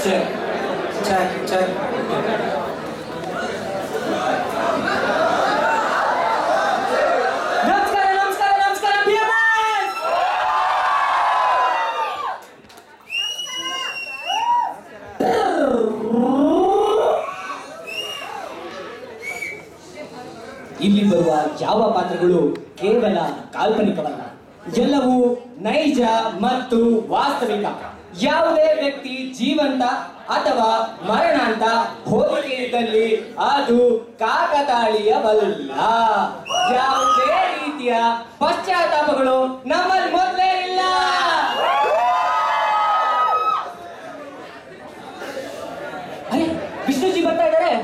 Check check check. ನಮಸ್ಕಾರ ನಮಸ್ಕಾರ ನಮಸ್ಕಾರ ಇಲ್ಲಿ ಬರುವ ಯಾವ ಪಾತ್ರಗಳು ಕೇವಲ ಕಾಲ್ಪನಿಕವಲ್ಲ, ಎಲ್ಲವೂ ನೈಜ ಮತ್ತು ವಾಸ್ತವಿಕ. ಯಾವುದೇ ವ್ಯಕ್ತಿ ಜೀವಂತ ಅಥವಾ ಮರಣಾಂತ ಹೋಲಿಕೆ ಇದ್ದಲ್ಲಿ ಅದು ಕಾಕತಾಳೀಯವಲ್ಲ. ಯಾವುದೇ ರೀತಿಯ ಪಶ್ಚಾತ್ತಾಪಗಳು ನಮ್ಮಲ್ಲಿ ಮೊದಲೇ ಇಲ್ಲ. ಅರೆ, ವಿಷ್ಣುಜಿ ಬರ್ತಾ ಇದ್ದಾರೆ.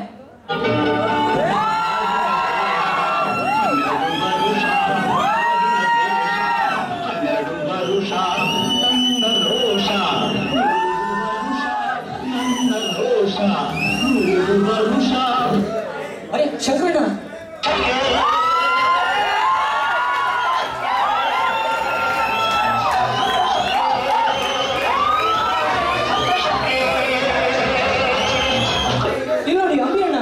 ಅರೆ ಶಂಕರಣ್ಣ, ಇಲ್ಲಿ ನೋಡಿ ಅಂಬಿ ಅಣ್ಣ.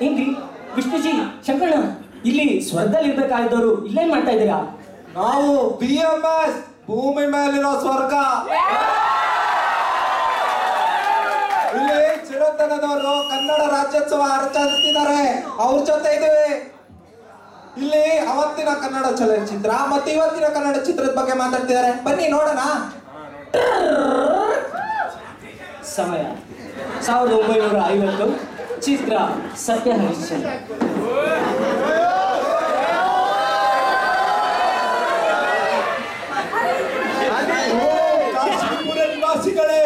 ಏನ್ರಿ ವಿಷ್ಣುಜಿ, ಶಂಕರಣ್ಣ, ಇಲ್ಲಿ ಸ್ವರ್ಗದಲ್ಲಿ ಇರ್ಬೇಕಾಗಿದ್ದವರು ಇಲ್ಲೇನ್ ಮಾಡ್ತಾ ಇದ್ದೀರಾ? ನಾವು BMS ಭೂಮಿ ಮೇಲಿರೋ ಸ್ವರ್ಗ. ಇಲ್ಲಿ ಚಿರತನದವರು ಕನ್ನಡ ರಾಜ್ಯೋತ್ಸವ ಆಚರಿಸ್ತಿದ್ದಾರೆ, ಅವ್ರ ಜೊತೆ ಇದ್ದೇವೆ. ಇಲ್ಲಿ ಅವತ್ತಿನ ಕನ್ನಡ ಚಲನಚಿತ್ರ ಮತ್ತೆ ಇವತ್ತಿನ ಕನ್ನಡ ಚಿತ್ರದ ಬಗ್ಗೆ ಮಾತಾಡ್ತಿದ್ದಾರೆ, ಬನ್ನಿ ನೋಡೋಣ. ಸಮಯ 1950, ಚಿತ್ರ ಸತ್ಯ ಹರಿಶ್ಚಂದ್ರ. ನಿವಾಸಿಗಳೇ,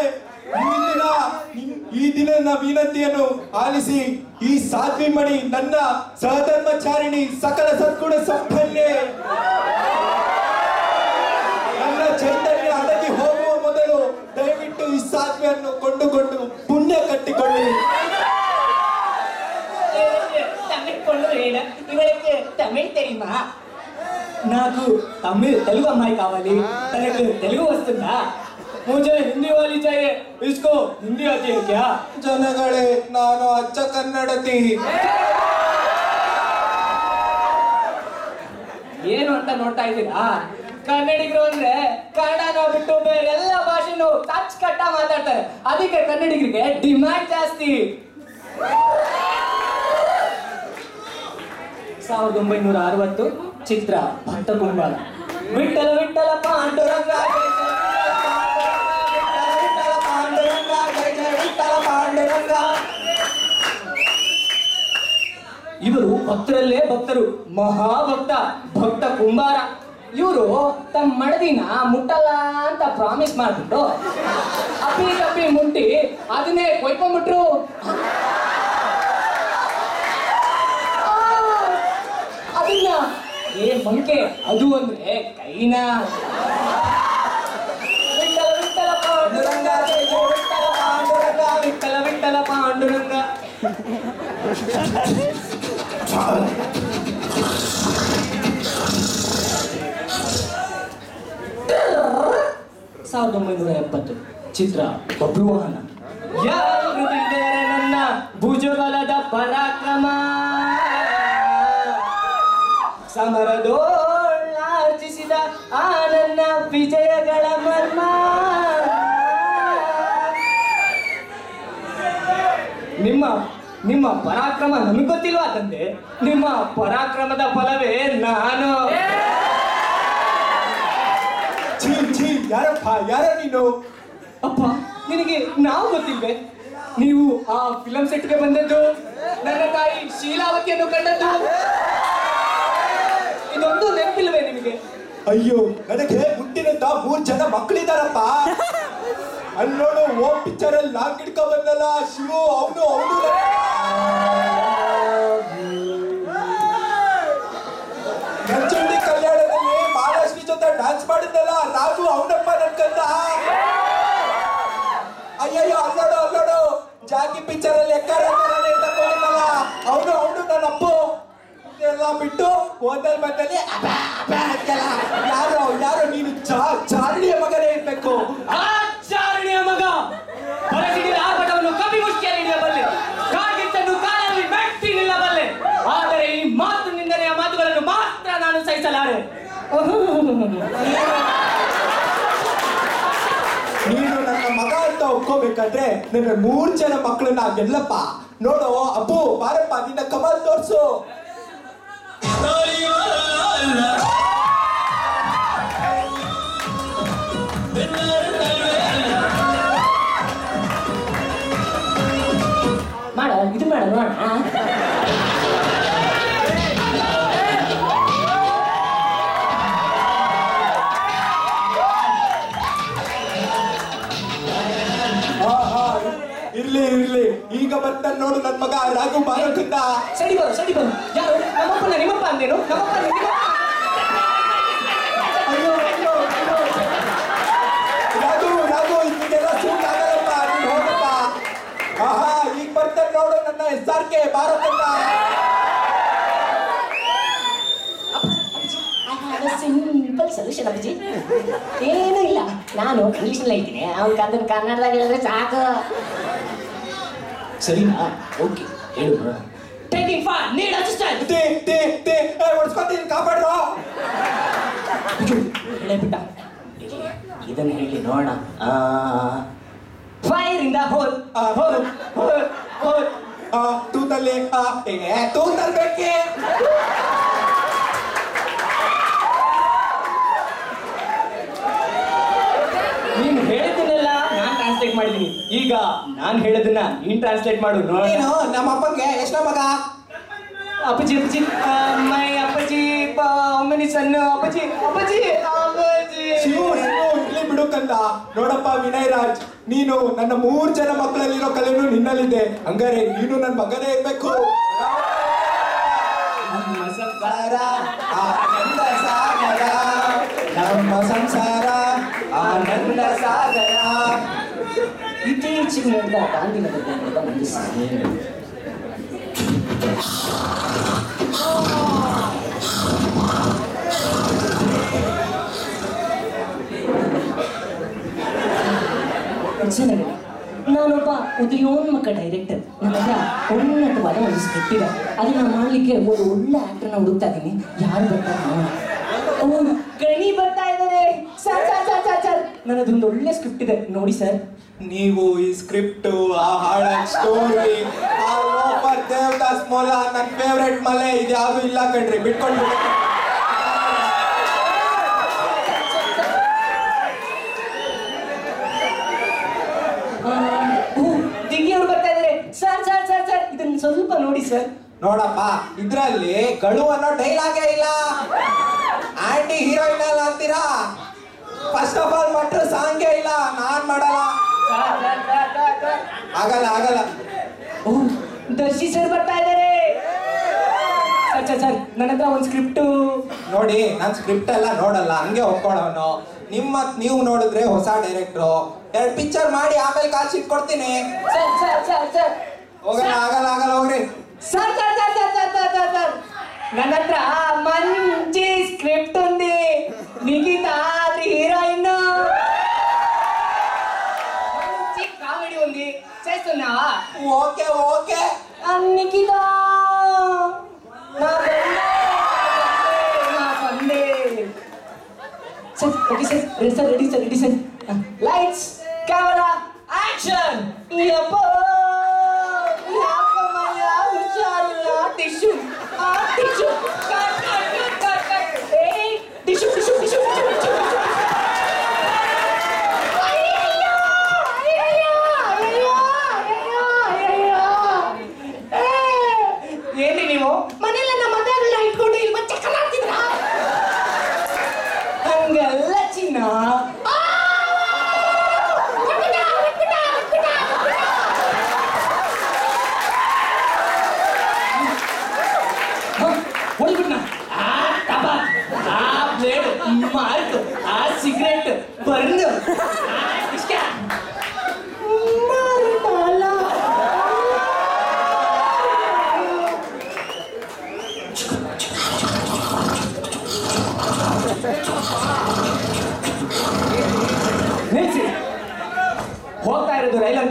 ಈ ದಿನ ವಿನಂತಿಯನ್ನು ಆಲಿಸಿ. ಈ ಸಾಧ್ವಿ ಮಣಿ ನನ್ನ ಸಹಧರ್ಮಚಾರಿಣಿ, ಸಕಲ ಸದ್ಗುಣ ಸಂಪನ್ನೆ. ನನ್ನ ಚೈತನ್ಯ ಅಡಗಿ ಹೋಗುವ ಮೊದಲು ದಯವಿಟ್ಟು ಈ ಸಾಧ್ವಿಯನ್ನು ಕೊಂಡುಕೊಂಡು ಪುಣ್ಯ ಕಟ್ಟಿಕೊಳ್ಳಿ. तमिल तेरीमा నాకు तमिल तेलुगु अम्माई कावाली, तनకు तेलुगु वस्तुंदा? मुझे हिंदी वाली चाहिए, इसको हिंदी आती है क्या? ಜನಗಳೇ, ನಾನು ಅಚ್ಚ ಕನ್ನಡತಿ. ಏನು ಅಂತ ನೋಡ್ತಾ ಇದ್ದೀರಾ? ಕನ್ನಡಿಗರು ಅಂದ್ರೆ ಕನ್ನಡನ ಬಿಟ್ಟು ಬೇರೆ ಎಲ್ಲ ಭಾಷೆನೂ ಟಚ್ ಕಟ್ಟ ಮಾತಾಡ್ತಾರೆ, ಅದಕ್ಕೆ ಕನ್ನಡಿಗರಿಗೆ ಡಿಮ್ಯಾಂಡ್ ಜಾಸ್ತಿ. 1960, ಚಿತ್ರ ಭಕ್ತ ಕುಂಬಾರ. ವಿಠಲ ವಿಠಲ ಪಾಂಡುರಂಗ, ಇವರು ಭಕ್ತರಲ್ಲೇ ಭಕ್ತರು, ಮಹಾಭಕ್ತ ಭಕ್ತ ಕುಂಬಾರ. ಇವರು ತಮ್ಮ ಮಡದಿನ ಮುಟ್ಟಲ್ಲ ಅಂತ ಪ್ರಾಮಿಸ್ ಮಾಡ್ಬಿಟ್ಟು ಅಪ್ಪಿ ತಪ್ಪಿ ಮುಟ್ಟಿ ಅದನ್ನೇ ಕೊಯ್ಕೊಂಡ್ಬಿಟ್ರು. ಅದನ್ನ ಏ ಮಂಕೆ, ಅದು ಅಂದ್ರೆ ಕೈನ. ವಿಠಲ ವಿಠಲ ಪಾಂಡುರಂಗ, ಜಯ ಜಯ ವಿಠಲ ಪಾಂಡುರಂಗ, ವಿಠಲ ವಿಠಲ ಪಾಂಡುರಂಗ. 1970, ಚಿತ್ರ ಬಬ್ರುವಾಹನ. ಯಾರು ತಿಳಿದರೆ ನನ್ನ ಭುಜಬಲದ ಪರಾಕ್ರಮ, ಸಮರದೋಳಾರ್ಜಿಸಿದ ಆ ನನ್ನ ವಿಜಯಗಳ ಮರ್ಮ. ನಿಮ್ಮ ಪರಾಕ್ರಮ ನಮಗೆ ಗೊತ್ತಿಲ್ವಾ ತಂದೆ? ನಿಮ್ಮ ಪರಾಕ್ರಮದ ಫಲವೇ ನಾನು. ಯಾರಪ್ಪ, ಯಾರ ನೀನು? ಅಪ್ಪ, ನಿನಗೆ ನಾವು ಗೊತ್ತಿಲ್ವೇ? ನೀವು ಆ ಫಿಲಂ ಸೆಟ್ಗೆ ಬಂದದ್ದು, ನನ್ನ ತಾಯಿ ಶೀಲಾವತಿಯನ್ನು ಕಂಡದ್ದು, ಇದೊಂದು ನೆನಪಿಲ್ವೇ ನಿಮಗೆ? ಅಯ್ಯೋ, ನನಗೆ ಹುಟ್ಟಿನಿಂದ 3 ಜನ ಮಕ್ಕಳಿದಾರಪ್ಪ. ಅಲ್ಲಿ ನೋಡು ಓಮ್ ಪಿಕ್ಚರ್ ಅಲ್ಲಿ ಲಾಂಗ್ ಹಿಡ್ಕೊ ಬಂದಲ್ಲ ಶಿವು ಅವನು ನಂಜುಂಡಿ ಕಲ್ಯಾಣದಲ್ಲಿ ಮಹಾಲಕ್ಷ್ಮಿ ಜೊತೆ ಡ್ಯಾನ್ಸ್ ಮಾಡಿದ್ದಲ್ಲ ರಾಘು ಅವನಪ್ಪ ನನ್ಕಂದ. ಅಯ್ಯಯ್ಯೋ ಅಲ್ಲೋಡು ಜಾಕಿ ಪಿಕ್ಚರ್ ಅಲ್ಲಿ ಅವನು ನನ್ನ ಅಪ್ಪು ಎಲ್ಲ ಬಿಟ್ಟು ಹೋದಲ್ಲಿ ಬಂದಲ್ಲಿ ಯಾರೋ ನೀನು ಚಾರಣಿಯ ಮಗನೇ ಇರ್ಬೇಕು. ಆ ಚಾರಣಿಯ ಮಗ ಹೊರಸಿಡಿದ ಆರ್ಭಟವನ್ನು ಕವಿ ಮುಷ್ಟಿಯಲ್ಲಿ ಹಿಡಿಯಬಲ್ಲೆ, ಕಾಗಿದ್ದನ್ನು ಕಾಲಲ್ಲಿ ಮೆಟ್ಟಿ ನಿಲ್ಲಬಲ್ಲೆ. ಆದರೆ ಈ ಮಾತು ನಿಂದನೆಯ ಮಾತುಗಳನ್ನು ಮಾತ್ರ ನಾನು ಸಹಿಸಲಾರೆ. ನೀನು ನನ್ನ ಮಗ ಅಂತ ಒಪ್ಕೋಬೇಕಾದ್ರೆ ನನ್ನ 3 ಜನ ಮಕ್ಕಳನ್ನ ಗೆಲ್ಲಪ್ಪ. ನೋಡು ಅಪ್ಪು ಬಾರಪ್ಪ ನಿನ್ನ ಕಮಾಲ್ ತೋರ್ಸು. ಇದು ಮಾಡ ನೋಡ. ಇರ್ಲಿ ಈಗ ಬಂದ ನೋಡು ನನ್ ಮಗ ರಾಘು ಬಾರಕಂದ. ಸಡಿ ಬರು ಯಾರು ನಮ್ಮಪ್ಪನ ನಿಮ್ಮಪ್ಪ ಅಂದೇನು? ರಾಘು ಇದಕ್ಕೆಲ್ಲ ಸೂಟ್ ಆಗಲ್ಲಪ್ಪ, ನೀನ್ ಹೋಗಪ್ಪ. ಈಗ ಬರ್ತಾನೆ ನೋಡು ನನ್ನ SRK ಬಾರಕಂದ. ಸಿಂಪಲ್ ಸೊಲ್ಯೂಷನ್ ಅಪ್ಪಾಜಿ. ಏನೂ ಇಲ್ಲ, ನಾನು ಇಂಗ್ಲೀಷ್ನಲ್ಲೇ ಇದ್ದೀನಿ, ಅವ್ನು ಅದನ್ನು ಕನ್ನಡದಾಗ ಹೇಳಿದ್ರೆ ಸಾಕು. ಸರಿನಾ? ಓಕೆ ಹೇಳು. Taking for need assistant. ಹೊಡ್ಸ್ಕೊತೀನಿ, ಕಾಪಾಡ್ರು. ಹೇಳೇ ಬಿಟ್ಟ. ಇದನ್ನ ಹೇಳಿ ನೋಡೋಣ. ಫೈರ್ ಇಂದ ಹೋಲ್ ತೂತಲ್ಲಿ ತೂತಲ್ಲಿ ಬೇಕೆ. ನೀನು ಹೇಳಿದ್ದನ್ನೆಲ್ಲ ನಾನು ಟ್ರಾನ್ಸ್ಲೇಟ್ ಮಾಡಿದ್ದೀನಿ. ಈಗ ನಾನು ಹೇಳೋದನ್ನ ನೀನ್ ಟ್ರಾನ್ಸ್ಲೇಟ್ ಮಾಡು ನೋಡ. ನಮ್ಮ ಅಪ್ಪಂಗೆ ಎಷ್ಟೋ ಮಗ? ಅಪ್ಪಾಜಿ ಮೈ ಅಪ್ಪಾಜಿ ಮನಿ ಸಣ್ಣ ಅಪ್ಪಾಜಿ. ಶಿವು ಇರ್ಲಿ ಬಿಡು ಕಂದ. ನೋಡಪ್ಪ ವಿನಯ್ ರಾಜ್, ನೀನು ನನ್ನ 3 ಜನ ಮಕ್ಕಳಲ್ಲಿರೋ ಕಲೆನೂ ನಿನ್ನಲ್ಲಿದೆ. ಹಂಗಾರೆ ನೀನು ನನ್ನ ಮಗನೇ ಇರ್ಬೇಕು. ನಮ್ಮ ಸಂಸಾರ ಆನಂದ ಸಾಗರ. ಇತ್ತೀಚೆಗೆ ನಡೆದ ಗಾಂಧಿನಗರದ ಒಂದು ಸಭೆ. ಜನಗಳೇ, ನಾನೊಬ್ಬ ಉದಯೋನ್ಮುಖ ಡೈರೆಕ್ಟರ್. ನನ್ನ ಹತ್ರ ಉನ್ನತವಾದ ಒಂದು ಸ್ಕ್ರಿಪ್ಟ್ ಇದೆ. ಅದನ್ನ ಮಾಡಲಿಕ್ಕೆ ಒಂದು ಒಳ್ಳೆ ಆಕ್ಟರ್ನ ಹುಡುಕ್ತಾ ಇದ್ದೀನಿ. ಯಾರು ಬರ್ತಾರೆ ನೋಡೋಣ. ಗಣಿ ಬರ್ತಾ ಇದ್ದಾರೆ ಸರ್. ನನ್ನದೊಂದು ಒಳ್ಳೆ ಸ್ಕ್ರಿಪ್ಟ್ ಇದೆ ನೋಡಿ ಸರ್. ನೀವು ಈ ಸ್ಕ್ರಿಪ್ಟ್, ಆ ಹಾಡ ಸ್ಟೋರಿ, ಆ ಲೋಫರ್ ದೇವದಾಸ್ ಮೊಲ, ನನ್ನ ಫೇವ್ರೆಟ್ ಮಲೆ, ಇದ್ಯಾವುದು ಇಲ್ಲ ಕಣ್ರಿ, ಬಿಟ್ಕೊಂಡು. ದಿವ್ಯವ್ರು ಬರ್ತಾ ಇದ್ದಾರೆ ಸರ್. ಇದನ್ನ ಸ್ವಲ್ಪ ನೋಡಿ ಸರ್. ನೋಡಪ್ಪ, ಇದ್ರಲ್ಲಿ ಗಳು ಅನ್ನೋ ಡೈಲಾಗೇ ಇಲ್ಲ. ಆಂಟಿ ಹೀರೋಯಿನ್ ಅಲ್ಲ ಅಂತೀರಾ? ಫಸ್ಟ್ ಆಫ್ ಆಲ್ ಮಟ್ರು ಸಾಂಗೇ ಇಲ್ಲ. ನಾನ್ ಮಾಡಲ್ಲ, ಆಗಲ್ಲ. ದರ್ಶಿ ಸರ್ ಬರ್ತಾ ಇದ್ದಾರೆ ಸರ್. ನನ್ನ ಹತ್ರ ಒಂದು ಸ್ಕ್ರಿಪ್ಟ್ ನೋಡಿ. ನಾನು ಸ್ಕ್ರಿಪ್ಟ್ ಎಲ್ಲ ನೋಡಲ್ಲ, ಹಂಗೆ ಒಪ್ಕೊಳ್ಳೋನು. ನೀವು ನೋಡಿದ್ರೆ ಹೊಸ ಡೈರೆಕ್ಟ್ರು 2 ಪಿಕ್ಚರ್ ಮಾಡಿ ಆಮೇಲೆ ಕಾಲ್ ಶೀಟ್ ಕೊಡ್ತೀನಿ. ಸರ್ ಹೋಗಲ್ಲ, ಆಗಲ್ಲ ಹೋಗ್ರಿ. ಸರ್ ನನ್ನ ಹತ್ರ మంచి స్క్రిప్ట్ ఉంది. నిఖితా అది హీరోయిన్. మంచి కామెడీ ఉంది, చేస్తున్నావా? ఓకే. నిఖితా నా బందే. Sir okay sir. Ready sir. Lights camera action. యప్పో टिश्यू कट टिश्यू ఏంటి ನೀವು ಮನೆಯಲ್ಲ ನಮ್ಮ ಮನೆಯಲ್ಲ ಇಟ್ಕೊಂಡು ಇಲ್ಲಿ ಮತ್ತೆ ಕಲಾಡ್ತಿದ್ರಾ? ಹಂಗಲ್ಲ ಚಿನ್ನ.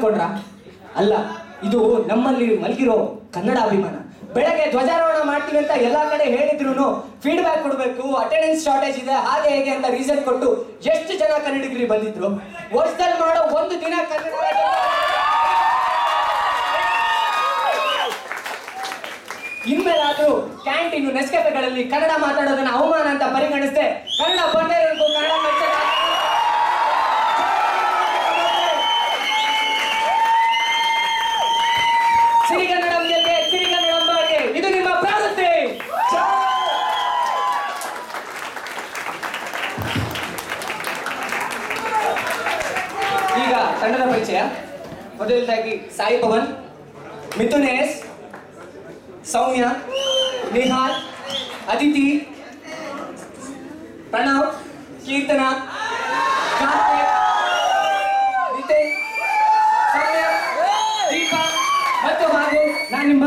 ಅನ್ಕೊಂಡ್ರ? ಅಲ್ಲ, ಇದು ನಮ್ಮಲ್ಲಿ ಮಲಗಿರೋ ಕನ್ನಡ ಅಭಿಮಾನ. ಬೆಳಗ್ಗೆ ಧ್ವಜಾರೋಹಣ ಮಾಡ್ತೀವಿ ಅಂತ ಎಲ್ಲಾ ಕಡೆ ಹೇಳಿದ್ರು ಫೀಡ್ಬ್ಯಾಕ್ ಕೊಡ್ಬೇಕು, ಅಟೆಂಡೆನ್ಸ್ ಶಾರ್ಟೇಜ್ ಇದೆ, ಹಾಗೆ ಹೇಗೆ ಅಂತ ರೀಸನ್ ಕೊಟ್ಟು ಎಷ್ಟು ಜನ ಕನ್ನಡಿಗರು ಬಂದಿದ್ರು? ವರ್ಷದಲ್ಲಿ ಮಾಡೋ ಒಂದು ದಿನ ಕನ್ನಡ ಇನ್ಮೇಲಾದ್ರೂ ಕ್ಯಾಂಟೀನು ನೆಸ್ಕೆಫೆಗಳಲ್ಲಿ ಕನ್ನಡ ಮಾತಾಡೋದನ್ನ ಅವಮಾನ ಅಂತ ಪರಿಗಣಿಸದೆ ಕನ್ನಡ ಬಂಡೇರರಿಗೂ ಕನ್ನಡ ಸಿರಿಗನ್ನಡಂ ಗೆಲ್ಗೆ, ಸಿರಿಗನ್ನಡಂ ಬಾಳ್ಗೆ, ಇದು ನಿಮ್ಮ ಪ್ರವೃತ್ತಿ. ಈಗ ತಂಡದ ಪರಿಚಯ. ಮೊದಲದಾಗಿ ಸಾಯಿ ಪವನ್, ಮಿಥುನೇಶ್, ಸೌಮ್ಯ, ನಿಹಾಲ್, ಅದಿತಿ, ಪ್ರಣವ್, ಕೀರ್ತನ, ಕಾರ್ತಿಕ್, ನಿತಿನ್, ಸೌಮ್ಯ, ದೀಪಾ ಮತ್ತು ನಾನು ನಿಮ್ಮ